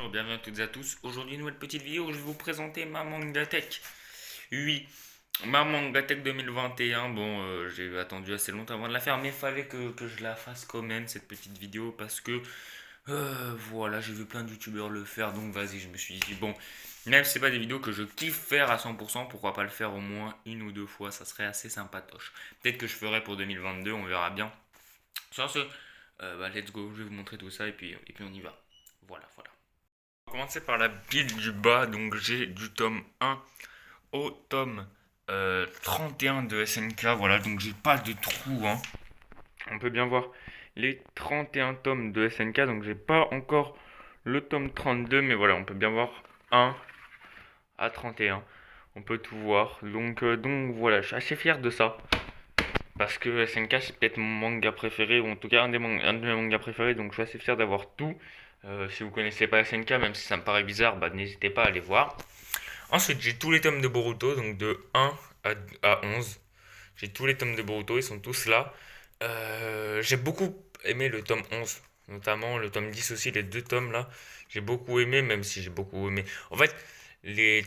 Bonjour, bienvenue à toutes et à tous. Aujourd'hui, une nouvelle petite vidéo où je vais vous présenter ma Mangatech. Oui, ma Mangatech 2021. Bon, j'ai attendu assez longtemps avant de la faire, mais il fallait que je la fasse quand même, cette petite vidéo, parce que voilà, j'ai vu plein de youtubeurs le faire, donc vas-y, je me suis dit, bon, même si c'est pas des vidéos que je kiffe faire à 100%, pourquoi pas le faire au moins une ou deux fois, ça serait assez sympatoche. Peut-être que je ferai pour 2022, on verra bien. Sur ce, let's go, je vais vous montrer tout ça et puis on y va. Voilà, voilà. On va commencer par la build du bas. Donc j'ai du tome 1 au tome 31 de SNK. Voilà, donc j'ai pas de trou, hein. On peut bien voir les 31 tomes de SNK. Donc j'ai pas encore le tome 32, mais voilà, on peut bien voir 1 à 31. On peut tout voir. Donc voilà, je suis assez fier de ça. Parce que SNK c'est peut-être mon manga préféré, ou en tout cas un de mes mangas préférés, donc je suis assez fier d'avoir tout. Si vous connaissez pas SNK, même si ça me paraît bizarre, bah, n'hésitez pas à aller voir. Ensuite, j'ai tous les tomes de Boruto, donc de 1 à 11. J'ai tous les tomes de Boruto, ils sont tous là. J'ai beaucoup aimé le tome 11, notamment le tome 10 aussi, les deux tomes là. J'ai beaucoup aimé, même si j'ai beaucoup aimé. En fait, les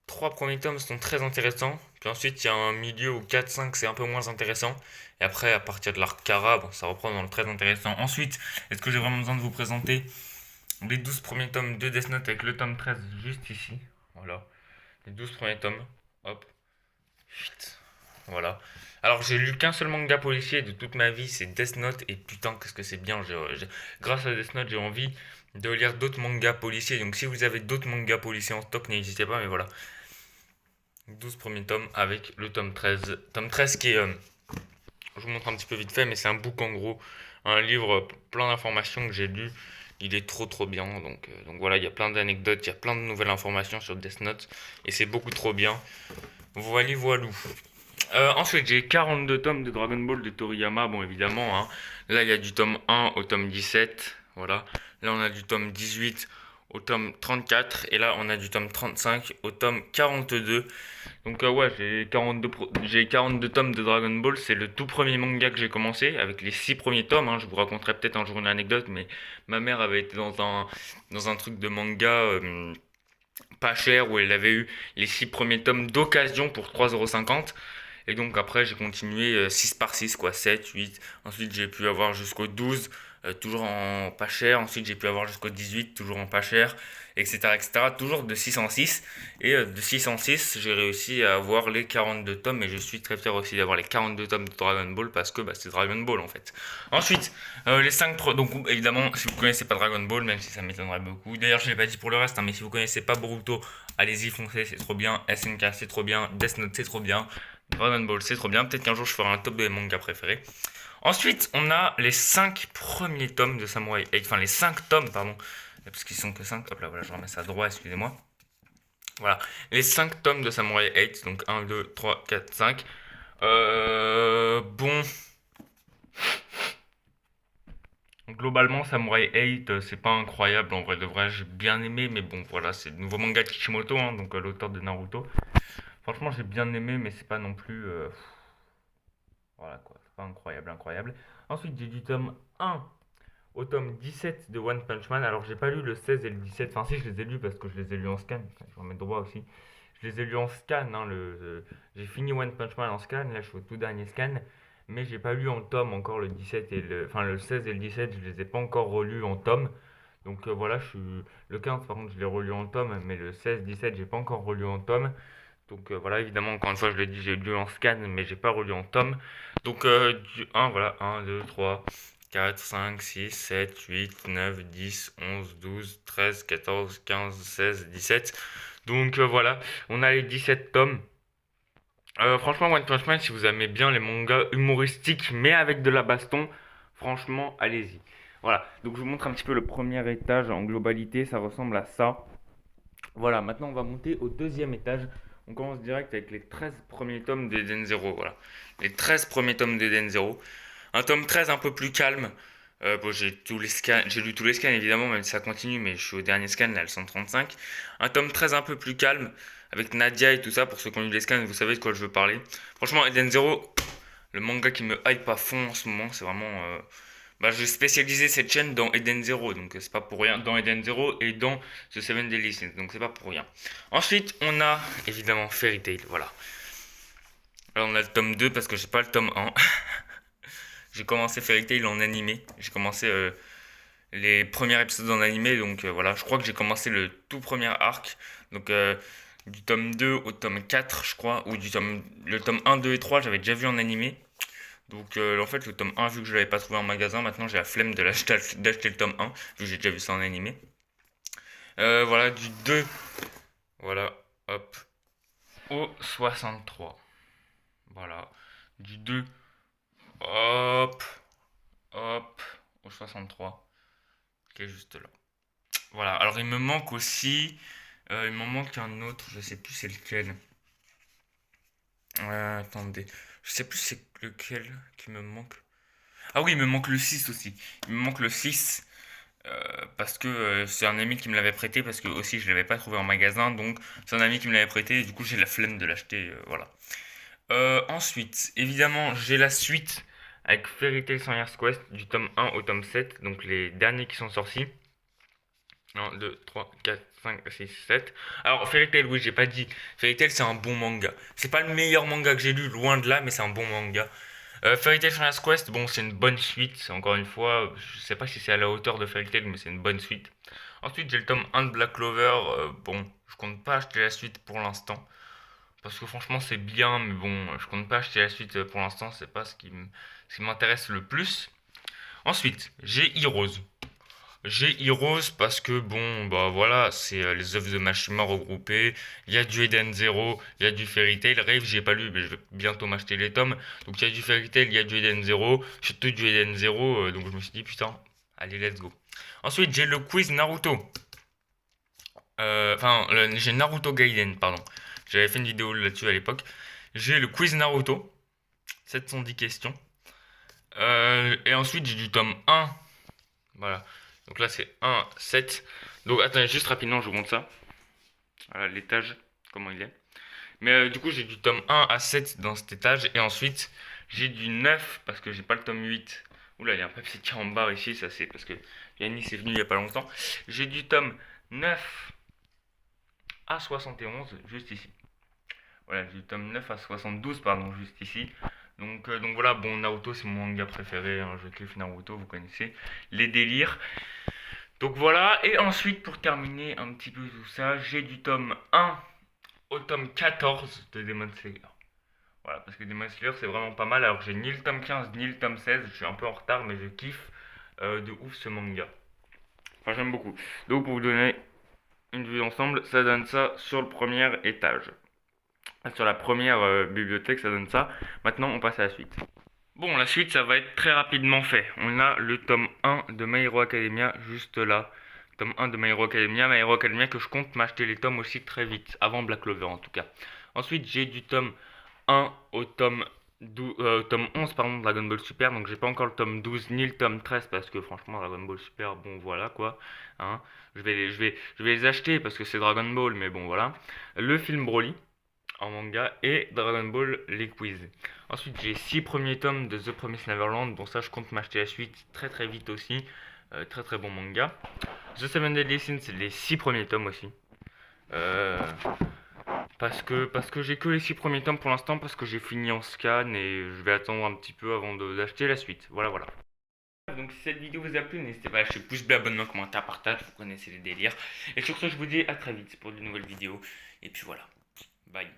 trois premiers tomes sont très intéressants. Puis ensuite, il y a un milieu où 4-5 c'est un peu moins intéressant. Et après, à partir de l'arc Kara, bon, ça reprend dans le très intéressant. Ensuite, est-ce que j'ai vraiment besoin de vous présenter les 12 premiers tomes de Death Note avec le tome 13 juste ici? Voilà. Les 12 premiers tomes. Hop. Vite. Voilà. Alors, j'ai lu qu'un seul manga policier de toute ma vie, c'est Death Note. Et putain, qu'est-ce que c'est bien. Grâce à Death Note, j'ai envie de lire d'autres mangas policiers. Donc, si vous avez d'autres mangas policiers en stock, n'hésitez pas. Mais voilà. 12 premiers tomes avec le tome 13. Tome 13 qui est, je vous montre un petit peu vite fait, mais c'est un book en gros, un livre plein d'informations que j'ai lu. Il est trop bien. Donc voilà, il y a plein d'anecdotes, il y a plein de nouvelles informations sur Death Note. Et c'est beaucoup trop bien. Voilà, voilou. Ensuite, j'ai 42 tomes de Dragon Ball de Toriyama. Bon, évidemment, hein. Là, il y a du tome 1 au tome 17. Voilà. Là, on a du tome 18 au tome 34. Et là, on a du tome 35 au tome 42. Donc ouais, j'ai 42 tomes de Dragon Ball, c'est le tout premier manga que j'ai commencé, avec les 6 premiers tomes, hein. Je vous raconterai peut-être un jour une anecdote, mais ma mère avait été dans un truc de manga pas cher, où elle avait eu les 6 premiers tomes d'occasion pour 3,50 €. Et donc après j'ai continué 6 par 6 quoi, 7, 8. Ensuite j'ai pu avoir jusqu'au 12, toujours en pas cher. Ensuite j'ai pu avoir jusqu'au 18, toujours en pas cher, etc. etc. Toujours de 6 en 6. Et de 6 en 6 j'ai réussi à avoir les 42 tomes. Et je suis très fier aussi d'avoir les 42 tomes de Dragon Ball parce que bah, c'est Dragon Ball en fait. Ensuite les 5 donc évidemment si vous connaissez pas Dragon Ball, même si ça m'étonnerait beaucoup. D'ailleurs je l'ai pas dit pour le reste, hein, mais si vous connaissez pas Boruto, allez-y foncez, c'est trop bien. SNK c'est trop bien, Death Note c'est trop bien. Dragon Ball, c'est trop bien. Peut-être qu'un jour je ferai un top de mes mangas préférés. Ensuite, on a les 5 premiers tomes de Samurai 8. Enfin, les 5 tomes, pardon. Parce qu'ils sont que 5. Hop là, voilà, je remets ça droit, excusez-moi. Voilà. Les 5 tomes de Samurai 8. Donc 1, 2, 3, 4, 5. Bon. Globalement, Samurai 8, c'est pas incroyable. En vrai de vrai, j'ai bien aimé. Mais bon, voilà, c'est le nouveau manga de Kishimoto, hein, donc l'auteur de Naruto. Franchement, j'ai bien aimé, mais c'est pas non plus. Voilà quoi, c'est pas incroyable, incroyable. Ensuite, j'ai du tome 1 au tome 17 de One Punch Man. Alors, j'ai pas lu le 16 et le 17. Enfin, si, je les ai lus parce que je les ai lus en scan. Enfin, je vais remettre droit aussi. Je les ai lus en scan. Hein, j'ai fini One Punch Man en scan. Là, je suis au tout dernier scan. Mais j'ai pas lu en tome encore le 17 et le. Enfin, le 16 et le 17, je les ai pas encore relus en tome. Donc voilà, le 15, par contre, je l'ai relu en tome. Mais le 16, 17, j'ai pas encore relu en tome. Donc voilà, évidemment, encore une fois, je l'ai dit, j'ai lu en scan, mais j'ai pas relu en tome. Donc du 1, voilà, 1, 2, 3, 4, 5, 6, 7, 8, 9, 10, 11, 12, 13, 14, 15, 16, 17. Donc voilà, on a les 17 tomes. Franchement, One Punch Man, si vous aimez bien les mangas humoristiques, mais avec de la baston, franchement, allez-y. Voilà, donc je vous montre un petit peu le premier étage en globalité, ça ressemble à ça. Voilà, maintenant on va monter au deuxième étage. On commence direct avec les 13 premiers tomes d'Eden Zero. Voilà. Les 13 premiers tomes d'Eden Zero. Un tome 13 un peu plus calme. Bon, j'ai lu tous les scans évidemment, même si ça continue, mais je suis au dernier scan, là, le 135. Un tome 13 un peu plus calme, avec Nadia et tout ça, pour ceux qui ont lu les scans, vous savez de quoi je veux parler. Franchement, Eden Zero, le manga qui me hype à fond en ce moment, c'est vraiment Bah, je spécialisais cette chaîne dans Eden Zero, donc c'est pas pour rien. Dans Eden Zero et dans The Seven Deadly Sins, donc c'est pas pour rien. Ensuite, on a évidemment Fairy Tail, voilà. Alors on a le tome 2 parce que j'ai pas le tome 1. J'ai commencé Fairy Tail en animé. J'ai commencé les premiers épisodes en animé, donc voilà. Je crois que j'ai commencé le tout premier arc. Donc du tome 2 au tome 4, je crois, ou le tome 1, 2 et 3, j'avais déjà vu en animé. Donc en fait, le tome 1, vu que je l'avais pas trouvé en magasin, maintenant j'ai la flemme d'acheter le tome 1, vu que j'ai déjà vu ça en animé. Voilà, du 2, voilà, hop, au 63. Voilà, du 2, hop, hop, au 63, qui est juste là. Voilà, alors il me manque aussi, il m'en manque un autre, je sais plus c'est lequel. Attendez, je sais plus c'est lequel qui me manque. Ah oui, il me manque le 6 aussi. Il me manque le 6 parce que c'est un ami qui me l'avait prêté parce que aussi je l'avais pas trouvé en magasin, donc c'est un ami qui me l'avait prêté et du coup j'ai la flemme de l'acheter, voilà. Ensuite, évidemment, j'ai la suite avec Fairy Tail Sonier's Quest du tome 1 au tome 7, donc les derniers qui sont sortis. 1, 2, 3, 4, 5, 6, 7. Alors, Fairy Tail, oui, j'ai pas dit. Fairy Tail, c'est un bon manga. C'est pas le meilleur manga que j'ai lu, loin de là, mais c'est un bon manga. Fairy Tail Sonier's Quest, bon, c'est une bonne suite. Encore une fois, je sais pas si c'est à la hauteur de Fairy Tail, mais c'est une bonne suite. Ensuite, j'ai le tome 1 de Black Clover. Bon, je compte pas acheter la suite pour l'instant. Parce que franchement, c'est bien, mais bon, je compte pas acheter la suite pour l'instant. C'est pas ce qui m'intéresse le plus. Ensuite, j'ai Heroes. J'ai Heroes parce que bon, bah voilà, c'est les œuvres de Mashima regroupées. Il y a du Eden Zero, il y a du Fairy Tail. Rave, j'ai pas lu, mais je vais bientôt m'acheter les tomes. Donc il y a du Fairy Tail, il y a du Eden Zero, surtout du Eden Zero. Donc je me suis dit, putain, allez, let's go. Ensuite, j'ai le quiz Naruto. Enfin, j'ai Naruto Gaiden, pardon. J'avais fait une vidéo là-dessus à l'époque. J'ai le quiz Naruto, 710 questions. Et ensuite, j'ai du tome 1. Voilà. Donc là, c'est 1, 7. Donc attendez, juste rapidement, je vous montre ça. Voilà, l'étage, comment il est. Mais du coup, j'ai du tome 1 à 7 dans cet étage. Et ensuite, j'ai du 9 parce que j'ai pas le tome 8. Oula, il y a un papier qui est en barre ici. Ça, c'est parce que Yannis est venu il y a pas longtemps. J'ai du tome 9 à 71, juste ici. Voilà, du tome 9 à 72, pardon, juste ici. Donc voilà, bon, Naruto, c'est mon manga préféré. Hein, je kiffe Naruto, vous connaissez. Les délires. Donc voilà, et ensuite pour terminer un petit peu tout ça, j'ai du tome 1 au tome 14 de Demon Slayer. Voilà, parce que Demon Slayer c'est vraiment pas mal, alors j'ai ni le tome 15 ni le tome 16, je suis un peu en retard mais je kiffe de ouf ce manga. Enfin j'aime beaucoup. Donc pour vous donner une vue d'ensemble, ça donne ça sur le premier étage. Sur la première bibliothèque, ça donne ça. Maintenant on passe à la suite. Bon, la suite, ça va être très rapidement fait. On a le tome 1 de My Hero Academia juste là. Tome 1 de My Hero Academia. My Hero Academia que je compte m'acheter les tomes aussi très vite, avant Black Clover en tout cas. Ensuite, j'ai du tome 1 au tome 11, pardon, Dragon Ball Super. Donc, j'ai pas encore le tome 12 ni le tome 13 parce que franchement, Dragon Ball Super, bon voilà quoi. Hein. Je vais les acheter parce que c'est Dragon Ball, mais bon voilà. Le film Broly en manga et Dragon Ball les quiz. Ensuite, j'ai 6 premiers tomes de The Promised Neverland. Bon, ça, je compte m'acheter la suite très très vite aussi. Très très bon manga. The Seven Deadly Sins, c'est les 6 premiers tomes aussi. Euh, parce que j'ai que les 6 premiers tomes pour l'instant, parce que j'ai fini en scan et je vais attendre un petit peu avant d'acheter la suite. Voilà, voilà. Donc si cette vidéo vous a plu, n'hésitez pas à lâcher pouce bleu, abonnement, commentaire, partage, vous connaissez les délires. Et sur ce, je vous dis à très vite pour de nouvelles vidéos. Et puis voilà. Bye.